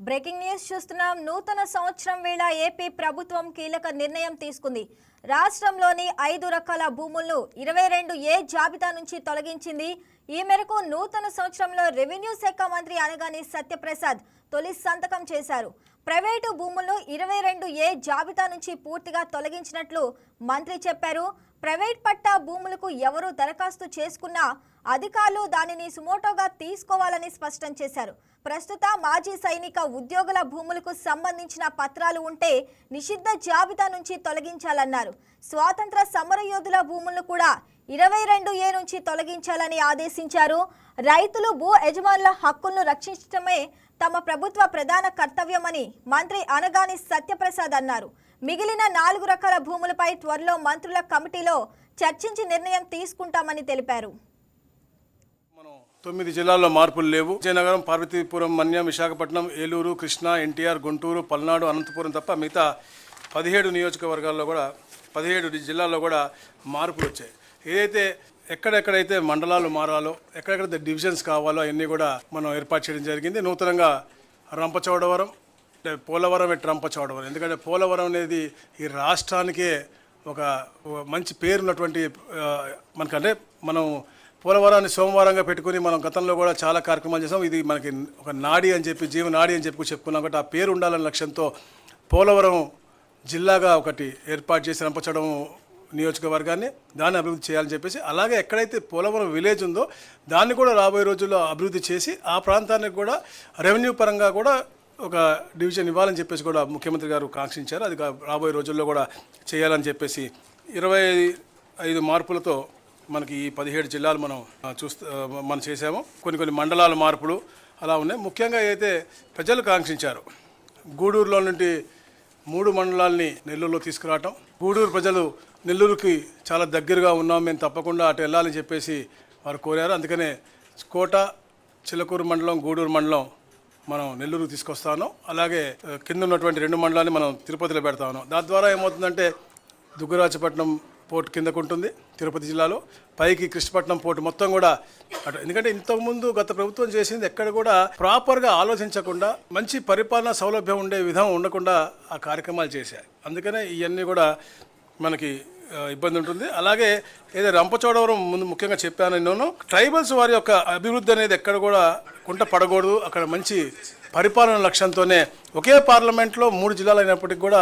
Breaking news చూస్తున్నాం. నూతన సంవత్సరం వేళ ఏపీ ప్రభుత్వం కీలక నిర్ణయం తీసుకుంది. రాష్ట్రంలోని 5 రకాల భూములను 22A జాబితా నుంచి తొలగించింది. ఈ మేరకు నూతన సంవత్సరంలో రెవెన్యూ శాఖ మంత్రి అనగాని సత్యప్రసాద్ తొలి సంతకం చేశారు. ప్రైవేటు భూములను 22A జాబితా నుంచి పూర్తిగా తొలగించినట్లు మంత్రి చెప్పారు. ప్రైవేట్ పట్టా భూములకు ఎవరు దరఖాస్తు చేసుకున్నా అధికారులు దానిని సుమోటోగా తీసుకోవాలని స్పష్టం చేశారు. ప్రస్తుత మాజీ సైనిక ఉద్యోగుల భూములకు సంబంధించిన పత్రాలు ఉంటే నిషిద్ధ జాబితా నుంచి తొలగించాలన్నారు. స్వాతంత్ర సమరయోధుల భూములను కూడా 22A నుంచి తొలగించాలని ఆదేశించారు. రైతులు భూ యజమానుల హక్కులను రక్షించడమే తమ ప్రభుత్వ ప్రధాన కర్తవ్యమని మంత్రి అనగాని సత్యప్రసాద్ అన్నారు. మిగిలిన 4 రకాల భూములపై త్వరలో మంత్రుల కమిటీలో చర్చించి నిర్ణయం తీసుకుంటామని తెలిపారు. 9 జిల్లాల్లో మార్పులు లేవు. విజయనగరం, పార్వతీపురం, మన్యం, విశాఖపట్నం, ఏలూరు, కృష్ణా, ఎన్టీఆర్, గుంటూరు, పల్నాడు, అనంతపురం తప్ప మిగతా 17 నియోజకవర్గాల్లో కూడా 17 జిల్లాల్లో కూడా మార్పులు వచ్చాయి. ఏదైతే ఎక్కడెక్కడైతే మండలాలు మారాలో, ఎక్కడెక్కడైతే డివిజన్స్ కావాలో అవన్నీ కూడా మనం ఏర్పాటు చేయడం జరిగింది. నూతనంగా రంపచోడవరం, పోలవరం రంపచోడవరం, ఎందుకంటే పోలవరం అనేది ఈ రాష్ట్రానికే ఒక మంచి పేరున్నటువంటి మనకంటే మనం పోలవరాన్ని సోమవారంగా పెట్టుకుని మనం గతంలో కూడా చాలా కార్యక్రమాలు చేసాం. ఇది మనకి ఒక నాడి అని చెప్పి, జీవనాడి అని చెప్పి చెప్పుకున్నాం. కాబట్టి ఆ పేరు ఉండాలనే లక్ష్యంతో పోలవరం జిల్లాగా ఒకటి ఏర్పాటు చేసి రంపచోడవరం నియోజకవర్గాన్ని దాన్ని అభివృద్ధి చేయాలని చెప్పేసి, అలాగే ఎక్కడైతే పోలవరం విలేజ్ ఉందో దాన్ని కూడా రాబోయే రోజుల్లో అభివృద్ధి చేసి ఆ ప్రాంతానికి కూడా రెవెన్యూ పరంగా కూడా ఒక డివిజన్ ఇవ్వాలని చెప్పేసి కూడా ముఖ్యమంత్రి గారు కాంక్షించారు. అది రాబోయే రోజుల్లో కూడా చేయాలని చెప్పేసి 25 మార్పులతో మనకి ఈ 17 జిల్లాలు మనం చేసాము. కొన్ని మండలాల మార్పులు అలా ఉన్నాయి. ముఖ్యంగా అయితే ప్రజలు కాంక్షించారు, గూడూరులో నుండి 3 మండలాల్ని నెల్లూరులో తీసుకురావటం. గూడూరు ప్రజలు నెల్లూరుకి చాలా దగ్గరగా ఉన్నాం, మేము తప్పకుండా అటు వెళ్ళాలని చెప్పేసి వారు కోరారు. అందుకనే కోట, చిలకూరు మండలం, గూడూరు మండలం మనం నెల్లూరుకు తీసుకొస్తాను. అలాగే కింద ఉన్నటువంటి 2 మండలాన్ని మనం తిరుపతిలో పెడతాను. దాని ద్వారా ఏమవుతుందంటే దుగ్గరాజపట్నం పోర్టు కిందకు ఉంటుంది తిరుపతి జిల్లాలో, పైకి కృష్ణపట్నం పోర్టు మొత్తం కూడా అటు. ఎందుకంటే ఇంతకుముందు గత ప్రభుత్వం చేసింది ఎక్కడ కూడా ప్రాపర్గా ఆలోచించకుండా, మంచి పరిపాలనా సౌలభ్యం ఉండే విధం ఉండకుండా ఆ కార్యక్రమాలు చేశాయి. అందుకనే ఇవన్నీ కూడా మనకి ఇబ్బంది ఉంటుంది. అలాగే ఏదో రంపచోడవరం ముందు ముఖ్యంగా చెప్పాను నేను, ట్రైబల్స్ వారి యొక్క అభివృద్ధి అనేది ఎక్కడ కూడా కుంట పడకూడదు. అక్కడ మంచి పరిపాలన లక్ష్యంతోనే ఒకే పార్లమెంట్లో 3 జిల్లాలు అయినప్పటికీ కూడా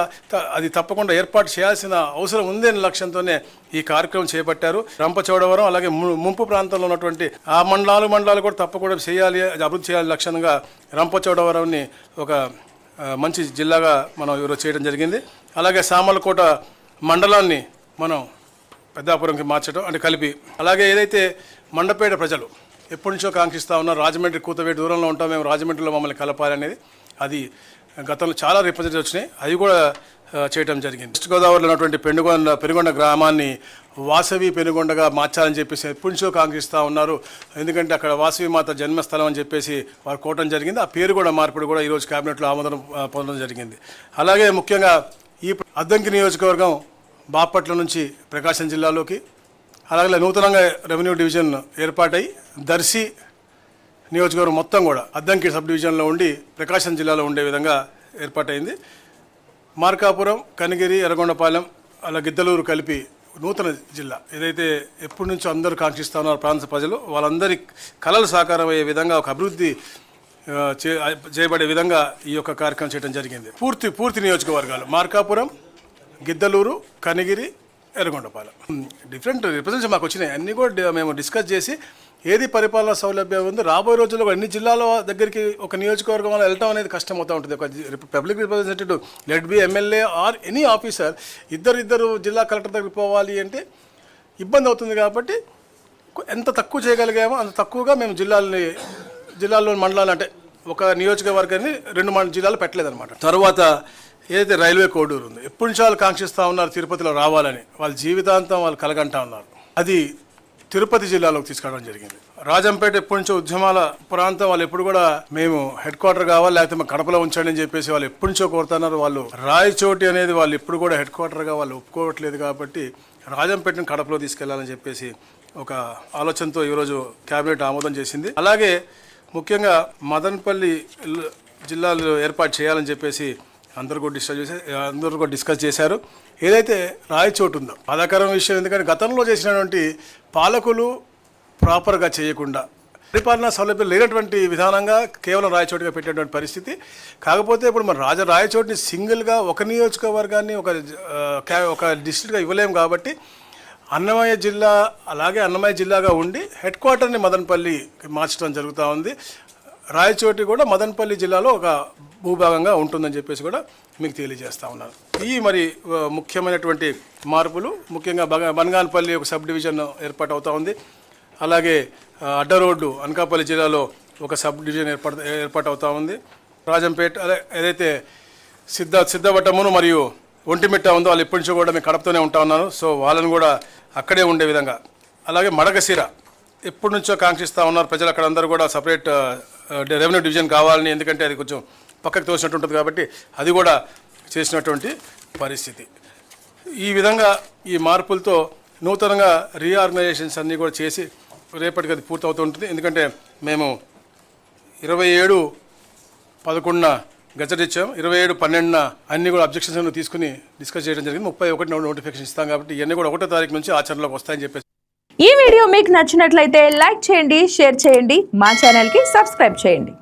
అది తప్పకుండా ఏర్పాటు చేయాల్సిన అవసరం ఉంది అనే లక్ష్యంతోనే ఈ కార్యక్రమం చేపట్టారు. రంపచోడవరం అలాగే ముంపు ప్రాంతంలో ఉన్నటువంటి ఆ మండలాలు కూడా తప్పకుండా చేయాలి, అభివృద్ధి చేయాలి లక్ష్యంగా రంపచోడవరంని ఒక మంచి జిల్లాగా మనం ఈరోజు చేయడం జరిగింది. అలాగే సామర్లకోట మండలాన్ని మనం పెద్దాపురంకి మార్చడం అంటే కలిపి, అలాగే ఏదైతే మండపేట ప్రజలు ఎప్పటి నుంచో కాంక్షిస్తూ ఉన్నారు, రాజమండ్రి కూతవేటి దూరంలో ఉంటాం మేము, రాజమండ్రిలో మమ్మల్ని కలపాలనేది, అది గతంలో చాలా రిప్రజెంటేటివ్ వచ్చినాయి, అవి కూడా చేయడం జరిగింది. వెస్ట్ గోదావరిలో ఉన్నటువంటి పెనుగొండ గ్రామాన్ని వాసవి పెనుగొండగా మార్చాలని చెప్పేసి ఎప్పటి నుంచో కాంక్షిస్తూ ఉన్నారు. ఎందుకంటే అక్కడ వాసవి మాత జన్మస్థలం అని చెప్పేసి వారు కోవడం జరిగింది. ఆ పేరు కూడా మార్పుడు కూడా ఈరోజు క్యాబినెట్లో ఆమోదం పొందడం జరిగింది. అలాగే ముఖ్యంగా ఈ అద్దంకి నియోజకవర్గం బాపట్ల నుంచి ప్రకాశం జిల్లాలోకి, అలాగే నూతనంగా రెవెన్యూ డివిజన్ ఏర్పాటై దర్శి నియోజకవర్గం మొత్తం కూడా అద్దంకి సబ్ డివిజన్లో ఉండి ప్రకాశం జిల్లాలో ఉండే విధంగా ఏర్పాటైంది. మార్కాపురం, కనిగిరి, ఎర్రగొండపాలెం, అలా గిద్దలూరు కలిపి నూతన జిల్లా ఏదైతే ఎప్పటి నుంచో అందరూ కాంక్షిస్తూ ఉన్నారు ప్రాంత ప్రజలు, వాళ్ళందరి కళలు సాకారం అయ్యే విధంగా ఒక అభివృద్ధి చేయబడే విధంగా ఈ యొక్క కార్యక్రమం చేయడం జరిగింది. పూర్తి నియోజకవర్గాలు మార్కాపురం, గిద్దలూరు, కనిగిరి, ఎర్రగొండపాలెం డిఫరెంట్ రిప్రజెంటేషన్ మాకు వచ్చినాయి. అన్నీ కూడా మేము డిస్కస్ చేసి ఏది పరిపాలన సౌలభ్యం ఉందో రాబోయే రోజుల్లో అన్ని జిల్లాల దగ్గరికి ఒక నియోజకవర్గం వల్ల వెళ్ళటం అనేది కష్టం అవుతూ ఉంటుంది. ఒక public representative let be MLA or any officer ఇద్దరు జిల్లా కలెక్టర్ దగ్గరికి పోవాలి అంటే ఇబ్బంది అవుతుంది. కాబట్టి ఎంత తక్కువ చేయగలిగామో అంత తక్కువగా మేము జిల్లాల్లోని మండలాలు అంటే ఒక నియోజకవర్గాన్ని 2 జిల్లాలు పెట్టలేదన్నమాట. తర్వాత ఏదైతే రైల్వే కోడూరు ఉంది, ఎప్పటి నుంచి వాళ్ళు కాంక్షిస్తూ ఉన్నారు తిరుపతిలో రావాలని, వాళ్ళ జీవితాంతం వాళ్ళు కలగంటా ఉన్నారు, అది తిరుపతి జిల్లాలోకి తీసుకురావడం జరిగింది. రాజంపేట ఎప్పటి నుంచో ఉద్యమాల ప్రాంతం, వాళ్ళు ఎప్పుడు కూడా మేము హెడ్ క్వార్టర్ కావాలి లేకపోతే మేము కడపలో ఉంచండి అని చెప్పేసి వాళ్ళు ఎప్పటి నుంచో కోరుతున్నారు. వాళ్ళు రాయచోటి అనేది వాళ్ళు ఎప్పుడు కూడా హెడ్ క్వార్టర్గా వాళ్ళు ఒప్పుకోవట్లేదు. కాబట్టి రాజంపేటను కడపలో తీసుకెళ్లాలని చెప్పేసి ఒక ఆలోచనతో ఈరోజు క్యాబినెట్ ఆమోదం చేసింది. అలాగే ముఖ్యంగా మదనపల్లి జిల్లాలు ఏర్పాటు చేయాలని చెప్పేసి అందరూ కూడా డిస్కస్ చేశారు. ఏదైతే రాయచోటు ఉందో బాధాకరం విషయం, ఎందుకంటే గతంలో చేసినటువంటి పాలకులు ప్రాపర్గా చేయకుండా పరిపాలనా సౌలభ్యం లేనటువంటి విధానంగా కేవలం రాయచోటుగా పెట్టేటువంటి పరిస్థితి. కాకపోతే ఇప్పుడు మన రాయచోటిని సింగిల్గా ఒక నియోజకవర్గాన్ని ఒక డిస్ట్రిక్ట్గా ఇవ్వలేము కాబట్టి అన్నమయ్య జిల్లా అలాగే అన్నమయ్య జిల్లాగా ఉండి హెడ్ క్వార్టర్ని మదనపల్లికి మార్చడం జరుగుతూ ఉంది. రాయచోటి కూడా మదనపల్లి జిల్లాలో ఒక భూభాగంగా ఉంటుందని చెప్పేసి కూడా మీకు తెలియజేస్తూ ఉన్నాను. ఈ మరి ముఖ్యమైనటువంటి మార్పులు ముఖ్యంగా బనగానపల్లి ఒక సబ్ డివిజన్ ఏర్పాటు అవుతూ ఉంది. అలాగే అడ్డ రోడ్డు అనకాపల్లి జిల్లాలో ఒక సబ్ డివిజన్ ఏర్పాటు అవుతూ ఉంది. రాజంపేట ఏదైతే సిద్ధవటమును మరియు ఒంటిమిట్ట ఉందో వాళ్ళు ఎప్పటి నుంచో కూడా మేము కడపతోనే ఉంటా ఉన్నాను. సో వాళ్ళని కూడా అక్కడే ఉండే విధంగా, అలాగే మడకశిర ఎప్పటి నుంచో కాంక్షిస్తూ ఉన్నారు ప్రజలు, అక్కడ అందరూ కూడా సపరేట్ రెవెన్యూ డివిజన్ కావాలని, ఎందుకంటే అది కొంచెం పక్కకు తోసినట్టు ఉంటుంది కాబట్టి అది కూడా చేసినటువంటి పరిస్థితి. ఈ విధంగా ఈ మార్పులతో నూతనంగా రీఆర్గనైజేషన్స్ అన్నీ కూడా చేసి రేపటికి అది పూర్తవుతూ ఉంటుంది. ఎందుకంటే మేము 27/11 గజెట్ ఇచ్చాం, 27/12 అన్నీ కూడా అబ్జెక్షన్స్ తీసుకుని డిస్కస్ చేయడం జరిగింది. 31 నోటిఫికేషన్ ఇస్తాం కాబట్టి ఇవన్నీ కూడా 1వ తారీఖు నుంచి ఆచరణలోకి వస్తాయని చెప్పేసి. ఈ వీడియో మీకు నచ్చినట్లయితే లైక్ చేయండి, షేర్ చేయండి, మా ఛానల్కి సబ్స్క్రైబ్ చేయండి.